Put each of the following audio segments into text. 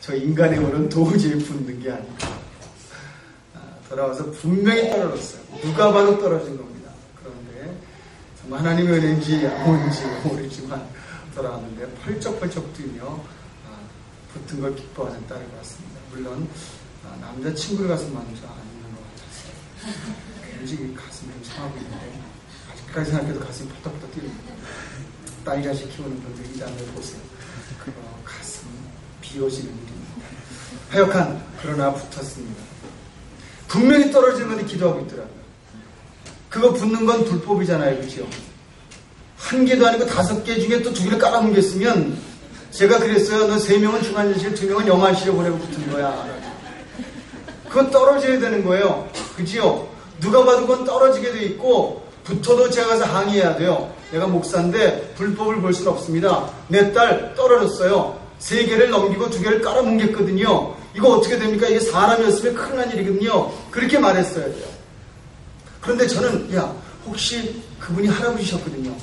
저 인간의 물은 도저히 붙는 게 아니다. 돌아와서 분명히 떨어졌어요. 누가 봐도 떨어진 겁니다. 그런데 정말 하나님의 은혜인지 뭔지 모르지만 돌아왔는데 펄쩍펄쩍 뛰며 붙은 걸 기뻐하는 딸이 왔습니다. 물론 남자친구를 가서 먼저 안는 것 같았어요. 굉장히 가슴이 상하고 있는데 아직까지 생각해도 가슴이 펄떡펄떡 뛰는데 딸 자식 키우는 분들 이 장면 보세요. 가슴 비워지는 일입니다. 하여간 그러나 붙었습니다. 분명히 떨어지는 건데 기도하고 있더라고요. 그거 붙는 건 불법이잖아요. 그렇죠? 한 개도 아니고 5개 중에 또 2개를 깔아뭉갰으면 제가 그랬어요. 너 3명은 중환자실, 2명은 영안실에 보내고 붙은 거야. 그건 떨어져야 되는 거예요. 그지요? 누가 봐도 그건 떨어지게 돼 있고 붙어도 제가 가서 항의해야 돼요. 내가 목사인데 불법을 볼 수는 없습니다. 내 딸 떨어졌어요. 3개를 넘기고 2개를 깔아뭉갰거든요. 이거 어떻게 됩니까? 이게 사람이었으면 큰일 난 일이거든요. 그렇게 말했어야 돼요. 그런데 저는 혹시 그분이 할아버지셨거든요.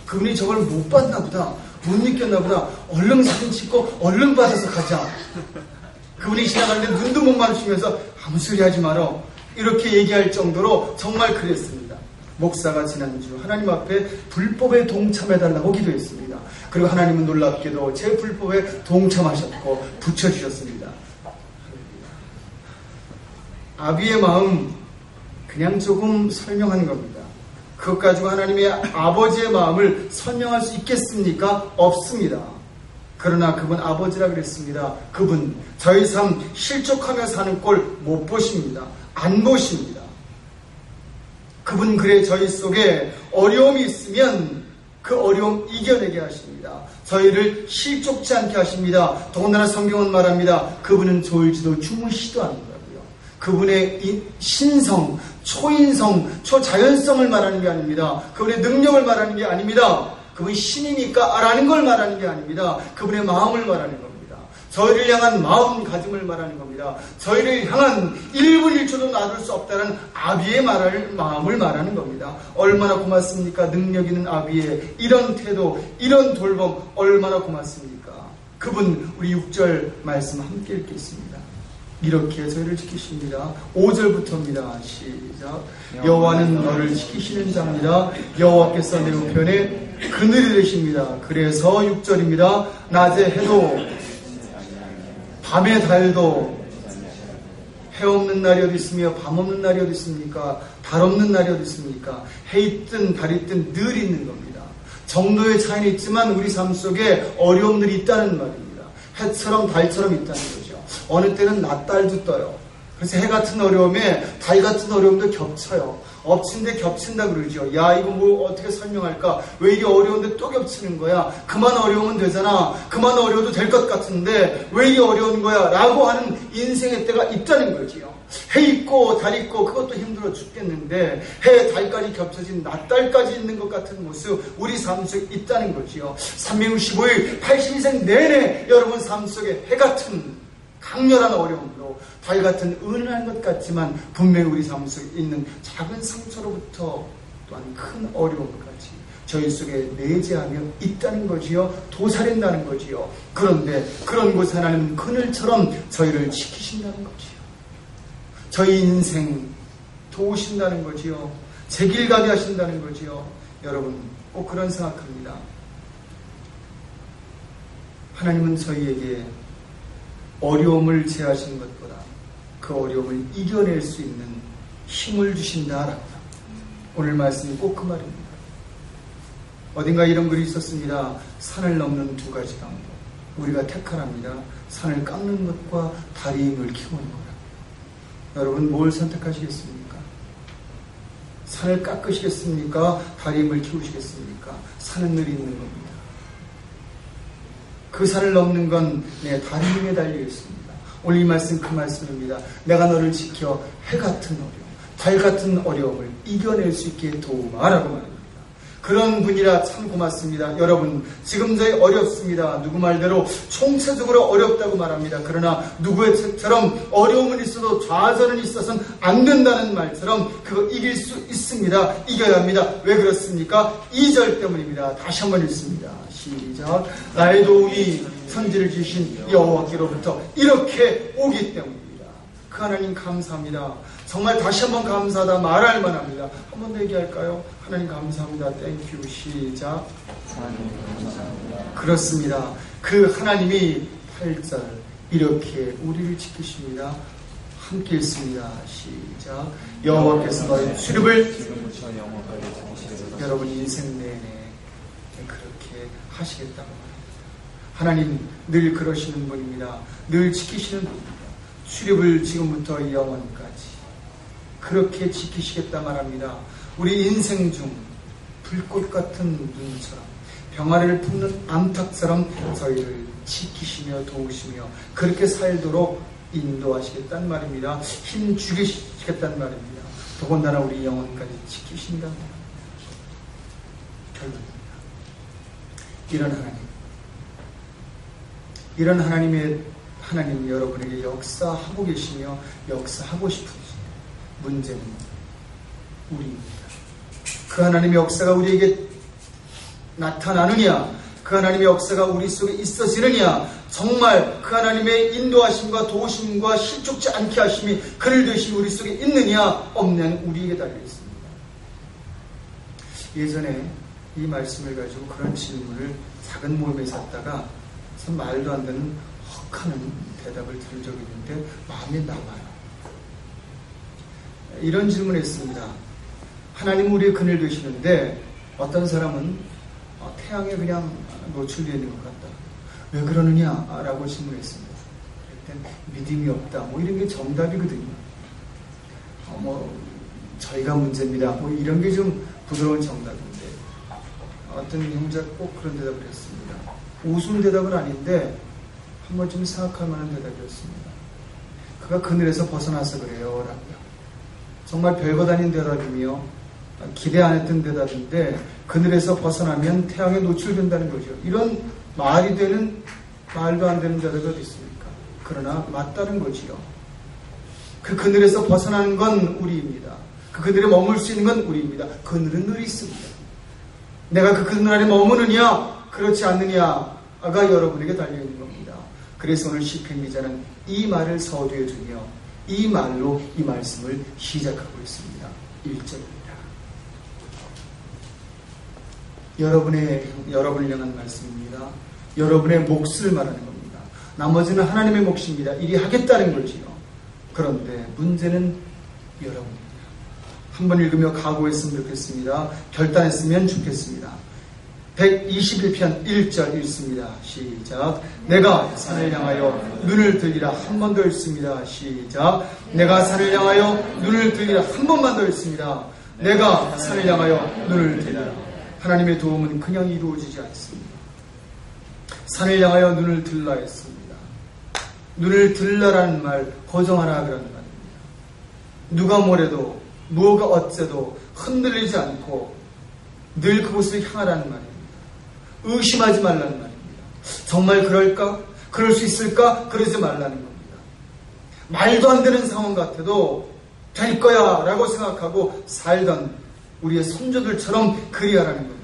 그분이 저걸 못 봤나 보다. 못 느꼈나 보다. 얼른 사진 찍고 얼른 받아서 가자. 그분이 지나가는데 눈도 못 마주치면서 아무 소리 하지 마라. 이렇게 얘기할 정도로 정말 그랬습니다. 목사가 지난주 하나님 앞에 불법에 동참해달라고 기도했습니다. 그리고 하나님은 놀랍게도 제 불법에 동참하셨고 붙여주셨습니다. 아비의 마음 그냥 조금 설명하는 겁니다. 그것 가지고 하나님의 아버지의 마음을 설명할 수 있겠습니까? 없습니다. 그러나 그분 아버지라 그랬습니다. 그분 저희 삶 실족하며 사는 꼴 못 보십니다. 안 보십니다. 그분 그래 저희 속에 어려움이 있으면 그 어려움 이겨내게 하십니다. 저희를 실족지 않게 하십니다. 더군다나 성경은 말합니다. 그분은 졸지도 주무시도 않는다고요. 그분의 신성, 초인성, 초자연성을 말하는 게 아닙니다. 그분의 능력을 말하는 게 아닙니다. 그분이 신이니까 라는 걸 말하는 게 아닙니다. 그분의 마음을 말하는 겁니다. 저희를 향한 마음가짐을 말하는 겁니다. 저희를 향한 1분 1초도 놔둘 수 없다는 아비의 마음을 말하는 겁니다. 얼마나 고맙습니까? 능력 있는 아비의 이런 태도, 이런 돌봄 얼마나 고맙습니까? 그분 우리 6절 말씀 함께 읽겠습니다. 이렇게 저희를 지키십니다. 5절부터입니다. 시작. 여호와는 너를 지키시는 자입니다. 여호와께서 내 우편에 그늘이 되십니다. 그래서 6절입니다. 낮에 해도 밤에 달도 해 없는 날이 어디 있으며 밤 없는 날이 어디 있습니까? 달 없는 날이 어디 있습니까? 해 있든 달 있든 늘 있는 겁니다. 정도의 차이는 있지만 우리 삶 속에 어려움들이 있다는 말입니다. 해처럼 달처럼 있다는 거죠. 어느 때는 낮달도 떠요. 그래서 해 같은 어려움에 달 같은 어려움도 겹쳐요. 엎친데 겹친다 그러죠. 야 이거 뭐 어떻게 설명할까? 왜 이게 어려운데 또 겹치는 거야? 그만 어려우면 되잖아. 그만 어려워도 될 것 같은데 왜 이게 어려운 거야? 라고 하는 인생의 때가 있다는 거지요. 해 있고 달 있고 그것도 힘들어 죽겠는데 해 달까지 겹쳐진 낮달까지 있는 것 같은 모습 우리 삶 속에 있다는 거지요. 365일 82생 내내 여러분 삶 속에 해 같은 강렬한 어려움으로 달 같은 은은한 것 같지만 분명히 우리 삶 속에 있는 작은 상처로부터 또한 큰 어려움까지 저희 속에 내재하며 있다는 거지요. 도사린다는 거지요. 그런데 그런 곳에 하나님은 그늘처럼 저희를 지키신다는 거지요. 저희 인생 도우신다는 거지요. 제 길 가게 하신다는 거지요. 여러분 꼭 그런 생각합니다. 하나님은 저희에게 어려움을 제하시는 것보다 그 어려움을 이겨낼 수 있는 힘을 주신다라고. 오늘 말씀이 꼭 그 말입니다. 어딘가 이런 글이 있었습니다. 산을 넘는 2가지 방법. 우리가 택하랍니다. 산을 깎는 것과 다리 힘을 키우는 거라. 여러분 뭘 선택하시겠습니까? 산을 깎으시겠습니까? 다리 힘을 키우시겠습니까? 산은 늘 있는 겁니다. 그 산을 넘는 건 내 다리 힘에 달려 있습니다. 오늘 이 말씀 그 말씀입니다. 내가 너를 지켜 해 같은 어려움, 달 같은 어려움을 이겨낼 수 있게 도우마라고 말합니다. 그런 분이라 참 고맙습니다. 여러분 지금 저희 어렵습니다. 누구 말대로 총체적으로 어렵다고 말합니다. 그러나 누구의처럼 어려움은 있어도 좌절은 있어서는 안 된다는 말처럼 그거 이길 수 있습니다. 이겨야 합니다. 왜 그렇습니까? 2절 때문입니다. 다시 한번 읽습니다. 시작. 나의 도움이 천지를 지으신 여호와께로부터 이렇게 오기 때문입니다. 그 하나님 감사합니다. 정말 다시 한번 감사하다 말할 만합니다. 한 번 더 얘기할까요? 하나님 감사합니다. 땡큐. 시작. 하나님 감사합니다. 그렇습니다. 그 하나님이 8절 이렇게 우리를 지키십니다. 함께 읽습니다. 시작. 여호와께서 너희 출입을 지금부터 영원하게 지키시리로다. 여러분 인생 내내 그렇게 하시겠다고 합니다. 하나님 늘 그러시는 분입니다. 늘 지키시는 분입니다. 출입을 지금부터 영원까지 그렇게 지키시겠다 말합니다. 우리 인생 중 불꽃 같은 눈처럼 병아리를 품는 암탉처럼 저희를 지키시며 도우시며 그렇게 살도록 인도하시겠다는 말입니다. 힘 주시겠다는 말입니다. 더군다나 우리 영혼까지 지키신다는 말입니다. 결론입니다. 이런 하나님 여러분에게 역사하고 계시며 역사하고 싶으시 문제는 우리입니다. 그 하나님의 역사가 우리에게 나타나느냐, 그 하나님의 역사가 우리 속에 있어지느냐, 정말 그 하나님의 인도하심과 도우심과 실족지 않게 하심이 그를 되신 우리 속에 있느냐 없느냐는 우리에게 달려있습니다. 예전에 이 말씀을 가지고 그런 질문을 작은 모임에서 했다가 참 말도 안 되는 헉하는 대답을 들은 적이 있는데 마음에 남아요. 이런 질문을 했습니다. 하나님 우리의 그늘 되시는데 어떤 사람은 태양에 그냥 노출되어 있는 것 같다. 왜 그러느냐? 라고 질문했습니다. 그때 믿음이 없다. 뭐 이런 게 정답이거든요. 저희가 문제입니다. 뭐 이런 게 좀 부드러운 정답인데 어떤 형제가 꼭 그런 대답을 했습니다. 우스운 대답은 아닌데 한 번쯤 생각할 만한 대답이었습니다. 그가 그늘에서 벗어나서 그래요. 라고요. 정말 별거 아닌 대답이며 기대 안 했던 대답인데 그늘에서 벗어나면 태양에 노출된다는 거죠. 이런 말이 되는 말도 안 되는 대답이 어디 있습니까? 그러나 맞다는 거지요. 그 그늘에서 벗어나는 건 우리입니다. 그 그늘에 머물 수 있는 건 우리입니다. 그늘은 늘 있습니다. 내가 그 그늘 안에 머무느냐 그렇지 않느냐가 여러분에게 달려있는 겁니다. 그래서 오늘 시편 기자는 이 말을 서두에 두며 이 말로 이 말씀을 시작하고 있습니다. 1절입니다. 여러분을 향한 말씀입니다. 여러분의 몫을 말하는 겁니다. 나머지는 하나님의 몫입니다. 일이 하겠다는 거지요. 그런데 문제는 여러분입니다. 한번 읽으며 각오했으면 좋겠습니다. 결단했으면 좋겠습니다. 121편 1절 읽습니다. 시작. 내가 산을 향하여 눈을 들리라. 한 번 더 읽습니다. 시작. 내가 산을 향하여 눈을 들리라. 한 번만 더 읽습니다. 내가 산을 향하여 눈을 들리라. 하나님의 도움은 그냥 이루어지지 않습니다. 산을 향하여 눈을 들라 했습니다. 눈을 들라라는 말 고정하라 그런 말입니다. 누가 뭐래도 뭐가 어째도 흔들리지 않고 늘 그곳을 향하라는 말입니다. 의심하지 말라는 말입니다. 정말 그럴까? 그럴 수 있을까? 그러지 말라는 겁니다. 말도 안 되는 상황 같아도 될 거야 라고 생각하고 살던 우리의 선조들처럼 그리하라는 겁니다.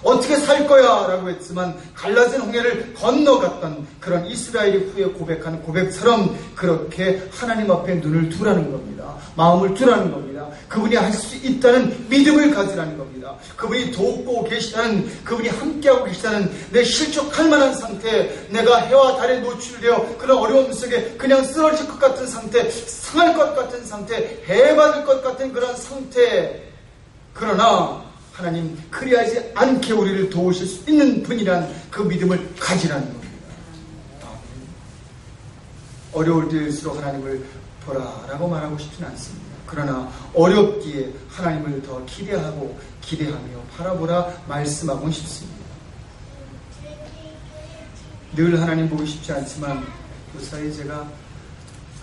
어떻게 살 거야 라고 했지만 갈라진 홍해를 건너갔던 그런 이스라엘이 후에 고백하는 고백처럼 그렇게 하나님 앞에 눈을 두라는 겁니다. 마음을 두라는 겁니다. 그분이 할 수 있다는 믿음을 가지라는 겁니다. 그분이 돕고 계시다는, 그분이 함께하고 계시다는 내 실족할 만한 상태, 내가 해와 달에 노출되어 그런 어려움 속에 그냥 쓰러질 것 같은 상태, 상할 것 같은 상태, 해받을 것 같은 그런 상태. 그러나 하나님 그리하지 않게 우리를 도우실 수 있는 분이란 그 믿음을 가지라는 겁니다. 어려울 때일수록 하나님을 보라라고 말하고 싶지는 않습니다. 그러나 어렵기에 하나님을 더 기대하고 기대하며 바라보라 말씀하고 싶습니다. 늘 하나님 보기 쉽지 않지만 그 사이에 제가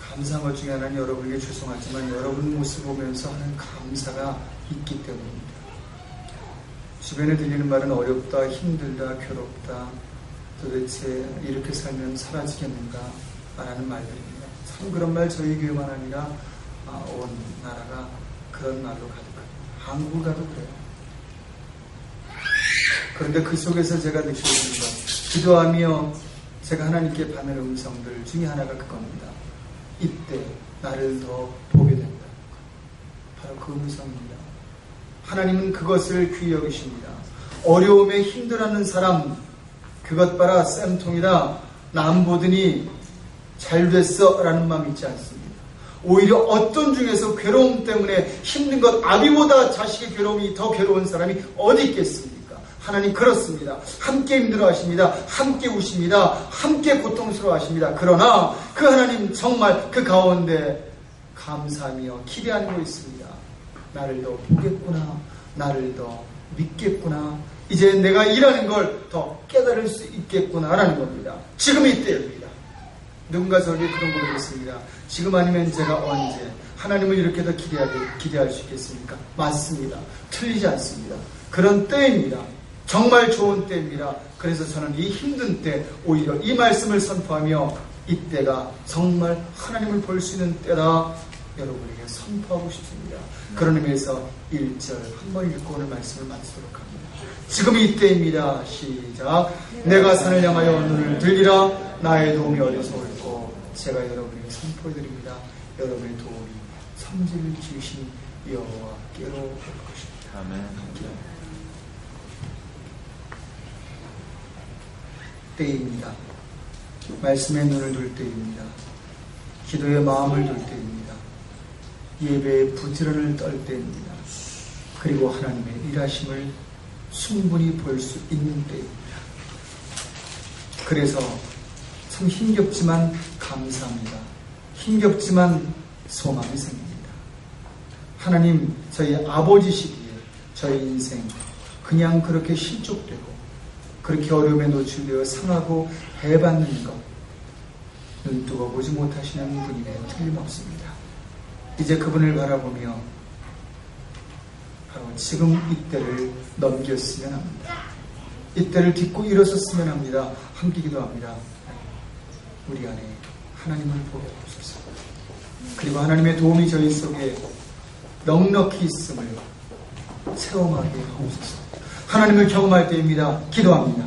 감사한 것 중에 하나는 여러분에게 죄송하지만 여러분 모습 보면서 하는 감사가 있기 때문입니다. 주변에 들리는 말은 어렵다, 힘들다, 괴롭다, 도대체 이렇게 살면 사라지겠는가 라는 말들입니다. 참 그런 말 저희 교회만 아니라 온 나라가 그런 말로 가득합니다. 한국을 가도 그래요. 그런데 그 속에서 제가 느끼는 것, 기도하며 제가 하나님께 받는 음성들 중에 하나가 그겁니다. 이때 나를 더 보게 된다. 바로 그 음성입니다. 하나님은 그것을 귀히 여기십니다. 어려움에 힘들어하는 사람, 그것 봐라 쌤통이다, 남 보더니 잘 됐어 라는 마음이 있지 않습니다. 오히려 어떤 중에서 괴로움 때문에 힘든 것, 아비보다 자식의 괴로움이 더 괴로운 사람이 어디 있겠습니까? 하나님 그렇습니다. 함께 힘들어 하십니다. 함께 우십니다. 함께 고통스러워 하십니다. 그러나 그 하나님 정말 그 가운데 감사하며 기대하고 있습니다. 나를 더 보겠구나, 나를 더 믿겠구나, 이제 내가 일하는 걸 더 깨달을 수 있겠구나 라는 겁니다. 지금 이때입니다. 누군가 저에게 그런 고백을 했습니다. 지금 아니면 제가 언제 하나님을 이렇게 더 기대할 수 있겠습니까? 맞습니다. 틀리지 않습니다. 그런 때입니다. 정말 좋은 때입니다. 그래서 저는 이 힘든 때 오히려 이 말씀을 선포하며 이때가 정말 하나님을 볼 수 있는 때다 여러분에게 선포하고 싶습니다. 그런 의미에서 1절 한번 읽고 오늘 말씀을 마치도록 합니다. 지금 이때입니다. 시작. 내가 산을 향하여 눈을 들리라. 나의 도움이 어디서 올고 제가 여러분에게 선포해드립니다. 여러분의 도움이 성질을 지으신 여호와께로 올 것입니다. 아멘. 때입니다. 말씀에 눈을 둘 때입니다. 기도에 마음을 둘 때입니다. 예배의 부지런을 떨 때입니다. 그리고 하나님의 일하심을 충분히 볼 수 있는 때입니다. 그래서 참 힘겹지만 감사합니다. 힘겹지만 소망이 생깁니다. 하나님, 저희 아버지시기에 저희 인생 그냥 그렇게 실족되고 그렇게 어려움에 노출되어 상하고 해받는 것 눈뜨고 보지 못하시는 분임에 틀림없습니다. 이제 그분을 바라보며 바로 지금 이때를 넘겼으면 합니다. 이때를 딛고 일어섰으면 합니다. 함께 기도합니다. 우리 안에 하나님을 보게 하옵소서. 그리고 하나님의 도움이 저희 속에 넉넉히 있음을 체험하게 하옵소서. 하나님을 경험할 때입니다. 기도합니다.